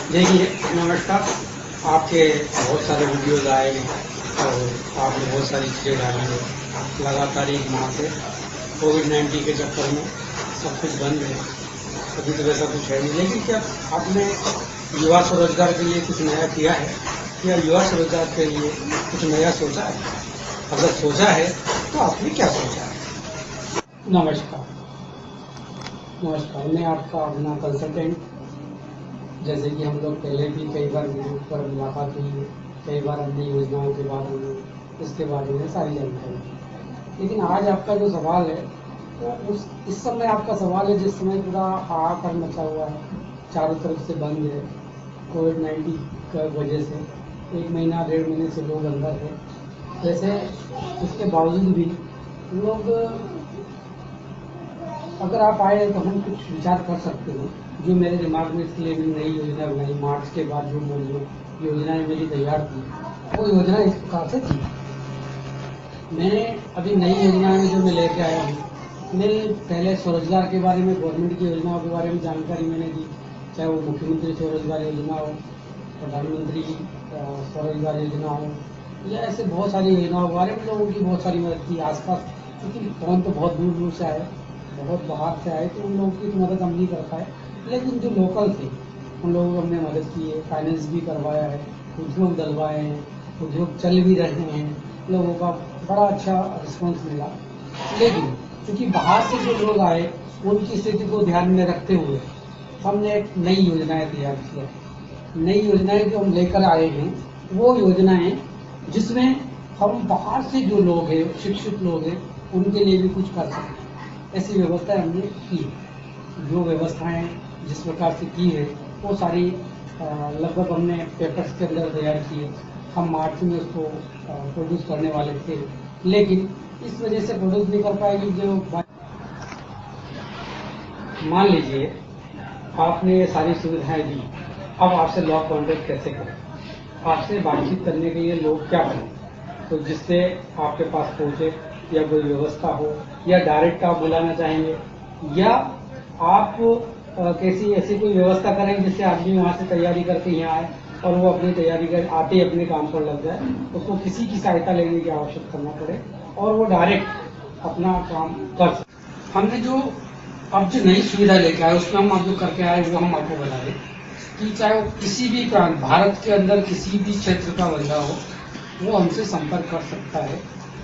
देखिए, नमस्कार। आपके बहुत सारे वीडियोज़ आए और आपने बहुत सारी चीज़ें डाली हैं। लगातार एक माह से कोविड-19 के चक्कर में सब कुछ बंद है, अभी तो वैसा कुछ है नहीं। लेकिन क्या आपने युवा स्वरोजगार के लिए कुछ नया किया है या युवा स्वरोजगार के लिए कुछ नया सोचा है? अगर सोचा है तो आपने क्या सोचा है? नमस्कार। मैं आपका अपना कंसल्टेंट। जैसे कि हम लोग पहले भी कई बार वीडियो पर मुलाकात हुई है, कई बार हमने योजनाओं के बारे में, इसके बारे में सारी जानकारी दी। लेकिन आज आपका जो सवाल है तो इस समय आपका सवाल है जिस समय पूरा हाहाकार मचा हुआ है, चारों तरफ से बंद है कोविड-19 की वजह से। 1 महीना 1.5 महीने से लोग अंदर है। वैसे उसके बावजूद भी लोग, अगर आप आए तो हम कुछ विचार कर सकते हैं। जो मेरे दिमाग में इसके लिए भी नई योजना बनाई, मार्च के बाद जो योजनाएं मेरी तैयार थी वो योजना इस प्रकार से थी। मैंने अभी नई योजनाएं जो मैं लेके आया हूँ, मैंने पहले स्वरोजगार के बारे में, गवर्नमेंट की योजनाओं के बारे में जानकारी मैंने दी, चाहे वो मुख्यमंत्री स्वरोजगार योजना हो, प्रधानमंत्री स्वरोजगार योजना हो, या ऐसे बहुत सारी योजनाओं के बारे में लोगों की बहुत सारी मदद की। आसपास क्योंकि कौन तो बहुत दूर दूर से आए, बहुत बाहर से आए, तो उन लोगों की मदद हम नहीं कर पाए। लेकिन जो लोकल थे उन लोगों को हमने मदद की है, फाइनेंस भी करवाया है, उद्योग डलवाए हैं, उद्योग चल भी रहे हैं, लोगों का बड़ा अच्छा रिस्पॉन्स मिला। लेकिन क्योंकि बाहर से जो लोग आए उनकी स्थिति को ध्यान में रखते हुए हमने एक नई योजनाएं तैयार की है। नई योजनाएं जो हम लेकर आए हैं वो योजनाएं जिसमें हम बाहर से जो लोग हैं, शिक्षित लोग हैं, उनके लिए भी कुछ कर सकते हैं, ऐसी व्यवस्था हमने की। जो व्यवस्थाएं जिस प्रकार से की है वो सारी लगभग हमने पेपर्स के अंदर तैयार की है। हम मार्च में उसको प्रोड्यूस करने वाले थे, लेकिन इस वजह से प्रोड्यूस नहीं कर पाएगी। जो मान लीजिए आपने ये सारी सुविधाएं दी, अब आपसे लॉक कॉन्टेक्ट कैसे करें, आपसे बातचीत करने के लिए लोग क्या करें, तो जिससे आपके पास पहुंचे, या कोई व्यवस्था हो, या डायरेक्ट आप बुलाना चाहेंगे, या आप कैसी ऐसी कोई व्यवस्था करें जिससे आदमी वहां से तैयारी करके यहाँ आए और वो अपनी तैयारी कर आते अपने काम पर लग जाए, उसको किसी की सहायता लेने की आवश्यकता न पड़े और वो डायरेक्ट अपना काम कर सके। हमने जो अब जो नई सुविधा लेके आए उसमें हम आप जो करके आए वो हम आपको बता दें कि चाहे वो किसी भी प्रांत, भारत के अंदर किसी भी क्षेत्र का बंदा हो, वो हमसे संपर्क कर सकता है।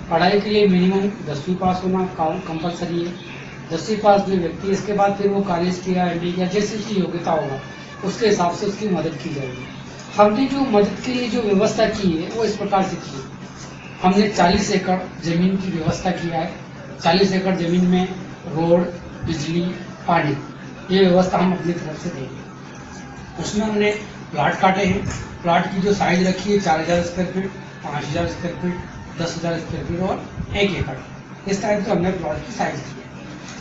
पढ़ाई के लिए मिनिमम 10वीं पास होना कंपलसरी है। 10वीं पास जो व्यक्ति है, इसके बाद फिर वो कॉलेज किया, MBA किया, जैसे उसकी योग्यता होगा उसके हिसाब से उसकी मदद की जाएगी। हमने जो मदद के लिए जो व्यवस्था की है वो इस प्रकार से की है। हमने 40 एकड़ जमीन की व्यवस्था किया है। 40 एकड़ जमीन में रोड, बिजली, पानी, ये व्यवस्था हम अपनी तरफ से देंगे। उसमें हमने प्लाट काटे हैं। प्लाट की जो साइज रखी है 4000 square feet, 5000 square feet, 10,000 square feet और 1 एकड़, इस टाइप से हमने प्लॉट की साइज की है।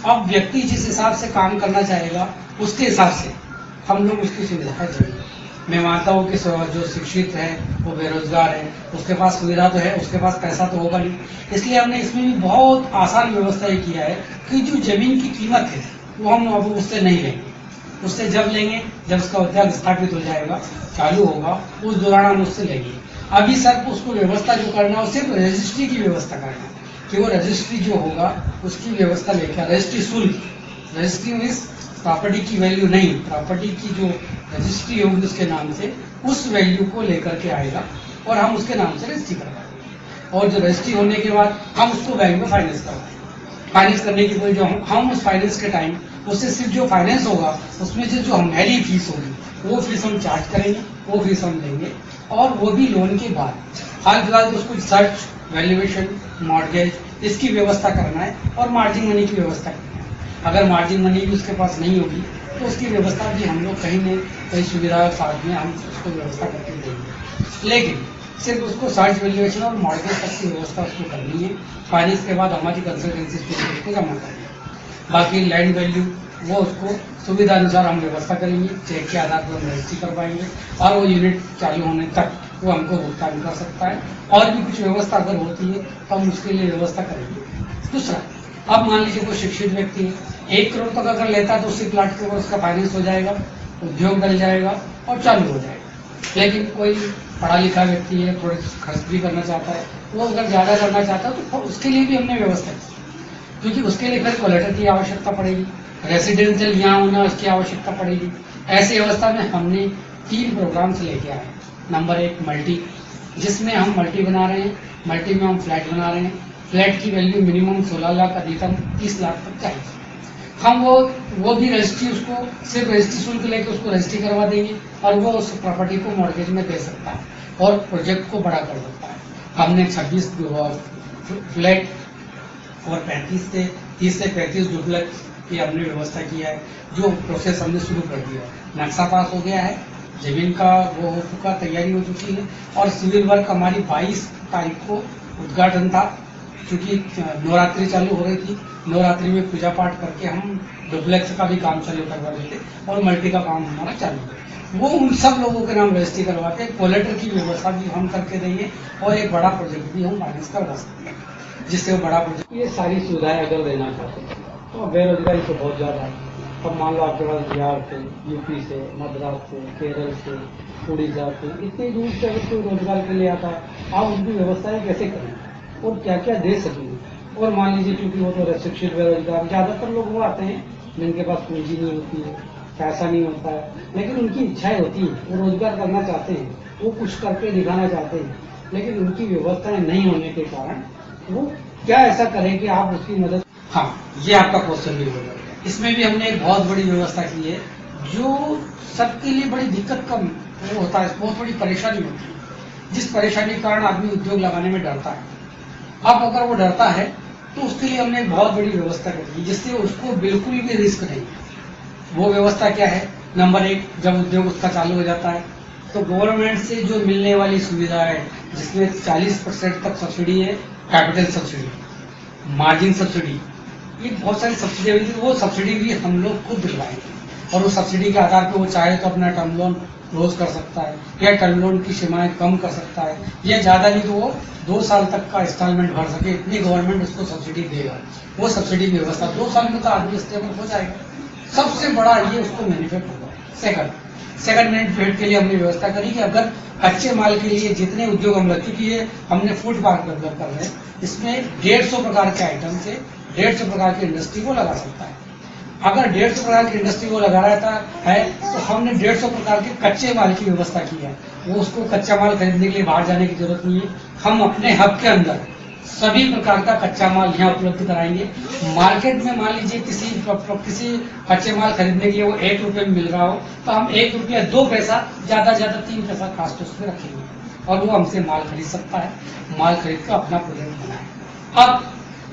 अब व्यक्ति जिस हिसाब से काम करना चाहेगा उसके हिसाब से हम लोग उसकी सुविधाएं देंगे। मैं मानता हूँ कि जो शिक्षित है वो बेरोजगार है, उसके पास सुविधा तो है, उसके पास पैसा तो होगा नहीं, इसलिए हमने इसमें भी बहुत आसान व्यवस्था ये किया है कि जो जमीन की कीमत है वो हम अब उससे नहीं लेंगे। उससे जब लेंगे जब उसका उद्योग स्थापित हो जाएगा, चालू होगा, उस दौरान हम उससे लेंगे। अभी सर उसको व्यवस्था जो करना है सिर्फ रजिस्ट्री की व्यवस्था करना है कि वो रजिस्ट्री जो होगा उसकी व्यवस्था लेकर, रजिस्ट्री शुल्क, रजिस्ट्री मीन्स प्रॉपर्टी की वैल्यू नहीं, प्रॉपर्टी की जो रजिस्ट्री होगी उसके नाम से उस वैल्यू को लेकर के आएगा और हम उसके नाम से रजिस्ट्री करवाएंगे। और जो रजिस्ट्री होने के बाद हम उसको बैंक में फाइनेंस करवाएंगे। फाइनेंस करने की कोई जो हम उस फाइनेंस के टाइम उससे सिर्फ जो फाइनेंस होगा उसमें से जो हमारी फीस होगी वो फीस हम चार्ज करेंगे, वो फीस हम देंगे। और वो भी लोन के बाद, हाल फिलहाल तो उसको सर्च, वैल्यूएशन, मॉर्गेज, इसकी व्यवस्था करना है और मार्जिन मनी की व्यवस्था करना है। अगर मार्जिन मनी भी उसके पास नहीं होगी तो उसकी व्यवस्था भी हम लोग कहीं न कहीं सुविधा साथ में हम उसको व्यवस्था करके देंगे। लेकिन सिर्फ उसको सर्च, वैल्यूएशन और मॉर्गेज तक की व्यवस्था उसको करनी है। फाइनेंस के बाद हमारी कंसल्टेंसी उसको जमा करनी है। बाकी लैंड वैल्यू वो उसको सुविधा अनुसार हम व्यवस्था करेंगे, चेक के आधार पर हम रजिस्ट्री करवाएंगे और वो यूनिट चालू होने तक वो हमको भुगतान कर सकता है। और भी कुछ व्यवस्था अगर होती है तो हम उसके लिए व्यवस्था करेंगे। दूसरा, अब मान लीजिए कोई शिक्षित व्यक्ति है, 1 करोड़ तक अगर लेता है तो उसी प्लाट के ऊपर उसका फाइनेंस हो जाएगा। उद्योग बन जाएगा और चालू हो जाएगा। लेकिन कोई पढ़ा लिखा व्यक्ति है, थोड़े खर्च भी करना चाहता है, वो अगर ज़्यादा करना चाहता है तो उसके लिए भी हमने व्यवस्था की, क्योंकि उसके लिए फिर कोलेटर की आवश्यकता पड़ेगी, रेसिडेंशियल यहाँ होना उसकी आवश्यकता पड़ेगी। ऐसी अवस्था में हमने 3 प्रोग्राम्स लेके आए। नंबर 1 मल्टी, जिसमें हम मल्टी बना रहे हैं। मल्टी में हम फ्लैट बना रहे हैं। फ्लैट की वैल्यू मिनिमम 16 लाख, अधिकतम 30 लाख तक चाहिए। हम वो भी रजिस्ट्री, उसको सिर्फ रजिस्ट्री शुल्क लेके उसको रजिस्ट्री करवा देंगे और वो उस प्रॉपर्टी को मॉर्गेज में दे सकता है और प्रोजेक्ट को बड़ा कर सकता है। हमने 26 फ्लैट और 30 से 35 डुप्लेक्स की हमने व्यवस्था किया है, जो प्रोसेस हमने शुरू कर दिया है। नक्शा पास हो गया है, जमीन का वो हो चुका, तैयारी हो चुकी है और सिविल वर्क हमारी 22 तारीख को उद्घाटन था। क्योंकि नवरात्रि चालू हो रही थी, नवरात्रि में पूजा पाठ करके हम डुप्लेक्स का भी काम चालू करवा देते और मल्टी का काम हमारा चालू है। वो उन सब लोगों के नाम रजिस्ट्री करवाते, कोलेटर की व्यवस्था भी हम करके देंगे और एक बड़ा प्रोजेक्ट भी हम फाइनेंस करवा सकते हैं, जिससे वो बड़ा प्रोजेक्ट। ये सारी सुविधाएं अगर देना चाहते हैं तो बेरोजगारी तो बहुत ज़्यादा है। अब मान लो आपके पास बिहार से, यूपी से, मद्रास से, केरल से, उड़ीसा से, इतनी दूर से अगर कोई रोजगार के लिए आता है, आप उनकी व्यवस्थाएं कैसे करेंगे और क्या क्या दे सकेंगे? और मान लीजिए क्योंकि वो तो शिक्षित बेरोजगार, ज़्यादातर लोग वो आते हैं जिनके पास पूंजी नहीं होती है, पैसा नहीं होता है, लेकिन उनकी इच्छाएं होती हैं, वो रोजगार करना चाहते हैं, वो कुछ करके दिखाना चाहते हैं, लेकिन उनकी व्यवस्थाएं नहीं होने के कारण वो क्या ऐसा करें कि आप उसकी मदद। हाँ, ये आपका क्वेश्चन भी होगा। इसमें भी हमने एक बहुत बड़ी व्यवस्था की है, जो सबके लिए बड़ी दिक्कत का वो होता है, बहुत बड़ी परेशानी होती है, जिस परेशानी के कारण आदमी उद्योग लगाने में डरता है। अब अगर वो डरता है तो उसके लिए हमने एक बहुत बड़ी व्यवस्था कर दी, जिससे उसको बिल्कुल भी रिस्क नहीं। वो व्यवस्था क्या है? नंबर 1, जब उद्योग उसका चालू हो जाता है तो गवर्नमेंट से जो मिलने वाली सुविधा है, जिसमें 40% तक सब्सिडी है, कैपिटल सब्सिडी, मार्जिन सब्सिडी, ये बहुत सारी सब्सिडी है, वो सब्सिडी भी हम लोग खुद दिलवाएंगे और उस सब्सिडी के आधार पर वो चाहे तो अपना टर्म लोन क्लोज कर सकता है या टर्म लोन की सीमाएं कम कर सकता है, या ज्यादा नहीं तो वो 2 साल तक का इंस्टॉलमेंट भर सके, इतनी गवर्नमेंट उसको सब्सिडी देगा। वो सब्सिडी की व्यवस्था 2 साल में तो आदमी स्टेबल हो जाएगा। सबसे बड़ा ये उसको बेनिफिट होगा। सेकंड बेनिफिट के लिए हमने व्यवस्था करी कि अगर कच्चे माल के लिए जितने उद्योग हम लग, क्योंकि ये हमने फूड पार्क डेवलप कर रहे हैं, इसमें 150 प्रकार के आइटम से 150 प्रकार की इंडस्ट्री को लगा सकता है। अगर 150 प्रकार की इंडस्ट्री को लगा रहता है तो हमने 150 प्रकार के कच्चे माल की व्यवस्था की है। वो उसको कच्चा माल खरीदने के लिए बाहर जाने की जरूरत नहीं है, हम अपने हब के अंदर सभी प्रकार का कच्चा माल यहाँ उपलब्ध कराएंगे। मार्केट में मान लीजिए किसी कच्चे माल खरीदने के लिए वो 1 रुपये में मिल रहा हो, तो हम 1 रुपया 2 पैसा, ज्यादा 3 पैसा कास्ट उसमें रखेंगे और वो हमसे माल खरीद सकता है, माल खरीद कर अपना प्रोडक्ट बनाए। अब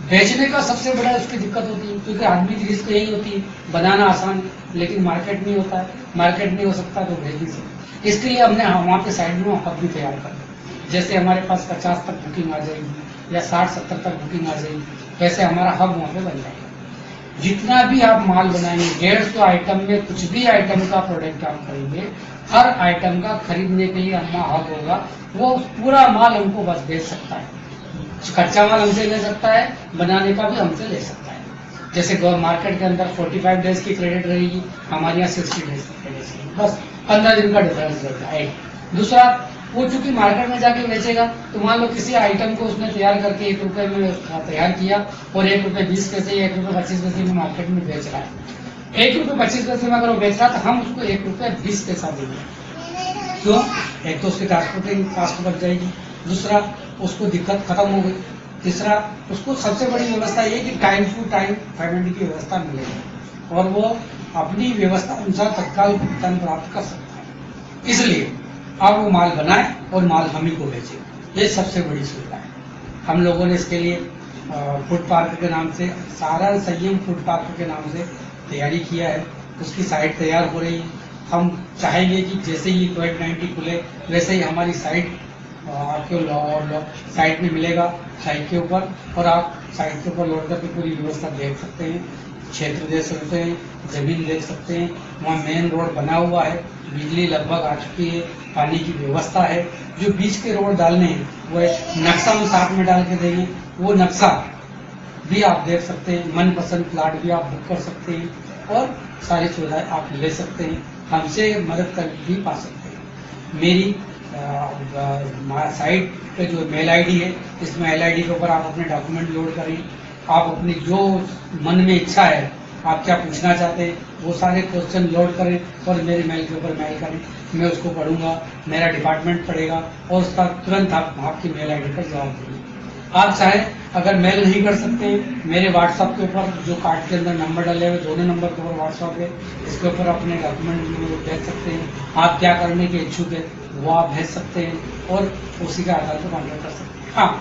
बेचने का सबसे बड़ा उसकी दिक्कत होती है, क्योंकि आदमी की रिस्क यही होती है, बनाना आसान लेकिन मार्केट नहीं होता है, मार्केट नहीं हो सकता तो भेज नहीं सकता। इसके लिए हमने वहाँ पे साइड में हब भी तैयार कर दिया। जैसे हमारे पास 50 तक बुकिंग आ जाएगी या 60-70 तक बुकिंग आ जाएगी, वैसे हमारा हब वहाँ पे बन जाएगा। जितना भी आप माल बनाएंगे, 150 आइटम में कुछ भी आइटम का प्रोडक्ट आप करेंगे, हर आइटम का खरीदने के लिए हमारा हब होगा, वो पूरा माल हमको बस बेच सकता है। कच्चा माल हमसे ले सकता है, बनाने का भी हमसे ले सकता है। जैसे मार्केट के अंदर 45 डेज की क्रेडिट रहेगी, हमारे यहाँ 60 डेज की क्रेडिट, बस 15 दिन का डिफरेंस रहता है। दूसरा, वो चूंकि मार्केट में जाके बेचेगा तो मान लो किसी आइटम को उसने तैयार करके 1 रुपये में तैयार किया और 1 रुपये 20 पैसे या 1 रुपये 25 पैसे में मार्केट में बेच रहा है। 1 रुपये 25 पैसे में अगर वो बेच रहा है तो हम उसको 1 रुपये 20 पैसा देंगे। क्यों? एक तो उसकी ट्रांसपोर्टिंग कास्ट बच जाएगी, दूसरा उसको दिक्कत खत्म हो गई, तीसरा उसको सबसे बड़ी व्यवस्था ये कि टाइम टू टाइम पेमेंट की व्यवस्था मिलेगी और वो अपनी व्यवस्था अनुसार तत्काल भुगतान प्राप्त कर सकता है। इसलिए अब वो माल बनाए और माल हम ही को बेचे, ये सबसे बड़ी सुविधा है। हम लोगों ने इसके लिए फूड पार्क के नाम से, सारा संयम फूड पार्क के नाम से तैयारी किया है, उसकी साइट तैयार हो रही है। हम चाहेंगे कि जैसे ही कोविड-19 खुले वैसे ही हमारी साइट आपके साइट में मिलेगा, साइट के ऊपर, और आप साइट के ऊपर लौट करके पूरी व्यवस्था देख सकते हैं, क्षेत्र देख सकते हैं, जमीन देख सकते हैं। वहाँ मेन रोड बना हुआ है, बिजली लगभग आ चुकी है, पानी की व्यवस्था है। जो बीच के रोड डालने हैं वो नक्शा हम साथ में डाल के देंगे, वो नक्शा भी आप देख सकते हैं, मनपसंद प्लाट भी आप बुक कर सकते हैं और सारी सुविधाएं आप ले सकते हैं। हमसे मदद कर भी पा सकते हैं। मेरी साइट पे जो मेल आईडी है, इस मेल आईडी के ऊपर आप अपने डॉक्यूमेंट लोड करें। आप अपनी जो मन में इच्छा है, आप क्या पूछना चाहते हैं, वो सारे क्वेश्चन लोड करें और मेरे मेल के ऊपर मेल करें। मैं उसको पढ़ूंगा, मेरा डिपार्टमेंट पढ़ेगा और उसका तुरंत आपकी मेल आईडी पर जवाब देंगे। आप चाहें अगर मेल नहीं कर सकते हैं, मेरे व्हाट्सएप के ऊपर जो कार्ड के अंदर नंबर डले हुए, दोनों नंबर के ऊपर व्हाट्सएप है, इसके ऊपर अपने डॉक्यूमेंट भेज सकते हैं। आप क्या करने के इच्छुक है वो आप भेज सकते हैं और उसी के आधार पर कॉन्टेक्ट कर सकते हैं। हाँ,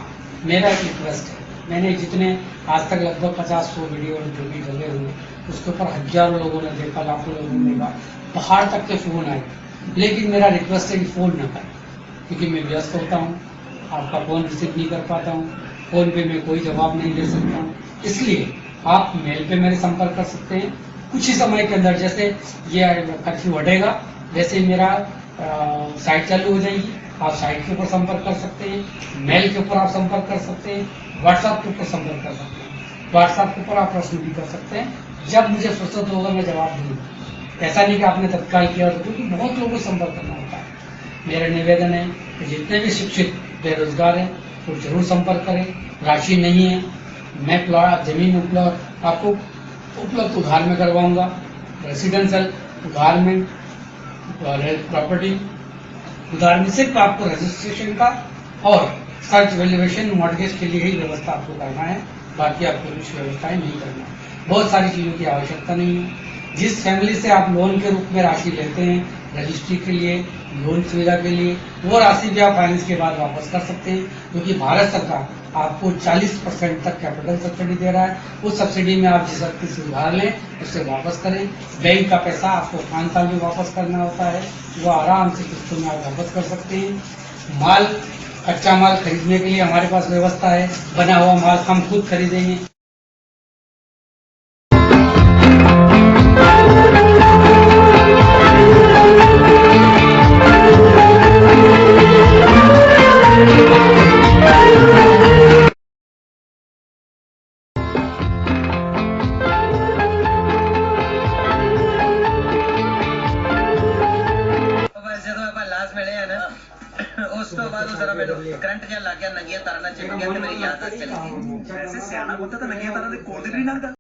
मेरा एक रिक्वेस्ट है, मैंने जितने आज तक लगभग 50-100 वीडियो जो भी डले हुए उसके ऊपर हजारों लोगों ने देखा, लाखों लोगों ने देखा, पहाड़ तक के फोन आए, लेकिन मेरा रिक्वेस्ट है कि फोन न करें, क्योंकि मैं व्यस्त होता हूँ, आपका फोन रिसीव नहीं कर पाता हूँ, फोन पे मैं कोई जवाब नहीं दे सकता हूँ। इसलिए आप मेल पे मेरे संपर्क कर सकते हैं कुछ ही समय के अंदर। जैसे ये कर्फ्यू हटेगा, जैसे मेरा साइट चालू हो जाएगी, आप साइट के ऊपर संपर्क कर सकते हैं, मेल के ऊपर आप संपर्क कर सकते हैं, व्हाट्सएप के ऊपर संपर्क कर सकते हैं। व्हाट्सएप के ऊपर आप प्रश्न भी कर सकते हैं, जब मुझे फुर्सत होगा मैं जवाब दूंगा। ऐसा नहीं कि आपने तत्काल किया, तो क्योंकि बहुत लोगों से संपर्क करना होता है। मेरा निवेदन है कि जितने भी शिक्षित बेरोजगार हैं वो जरूर संपर्क करें। राशि नहीं है, मैं प्लॉट जमीन आपको उपलब्ध उधार में करवाऊंगा, रेसिडेंशियल उधार में, प्रॉपर्टी उधार में। सिर्फ आपको रजिस्ट्रेशन का और सर्च वैल्यूएशन मॉर्गेज के लिए ही व्यवस्था आपको करना है, बाकी आपको कुछ व्यवस्थाएं नहीं करना है। बहुत सारी चीजों की आवश्यकता नहीं है। जिस फैमिली से आप लोन के रूप में राशि लेते हैं रजिस्ट्री के लिए, लोन सुविधा के लिए, वो राशि भी आप फाइनेंस के बाद वापस कर सकते हैं, क्योंकि भारत सरकार आपको 40% तक कैपिटल सब्सिडी दे रहा है। उस सब्सिडी में आप जिस व्यक्ति से उधार लें उससे वापस करें। बैंक का पैसा आपको 5 साल में वापस करना होता है, वो आराम से किस्तों में आप वापस कर सकते हैं। माल, कच्चा माल खरीदने के लिए हमारे पास व्यवस्था है, बना हुआ माल हम खुद खरीदेंगे। ਉਸ ਤੋਂ ਬਾਅਦ ਜ਼ਰਾ ਮੈਨੂੰ ਕਰੰਟ ਜਿਹਾ ਲੱਗ ਗਿਆ, ਨੰਗੀਆਂ ਤਾਰਾਂ ਨਾਲ ਚਿਪਕ ਗਿਆ ਤੇ ਮੇਰੀ ਯਾਦ ਚਲੀ ਗਈ। ਵੈਸੇ ਸਿਆਣਾ ਪੁੱਤ ਤਾਂ ਨੰਗੀਆਂ ਤਾਰਾਂ ਦੇ ਕੋਲ ਵੀ ਨਹੀਂ ਲੰਘਦਾ।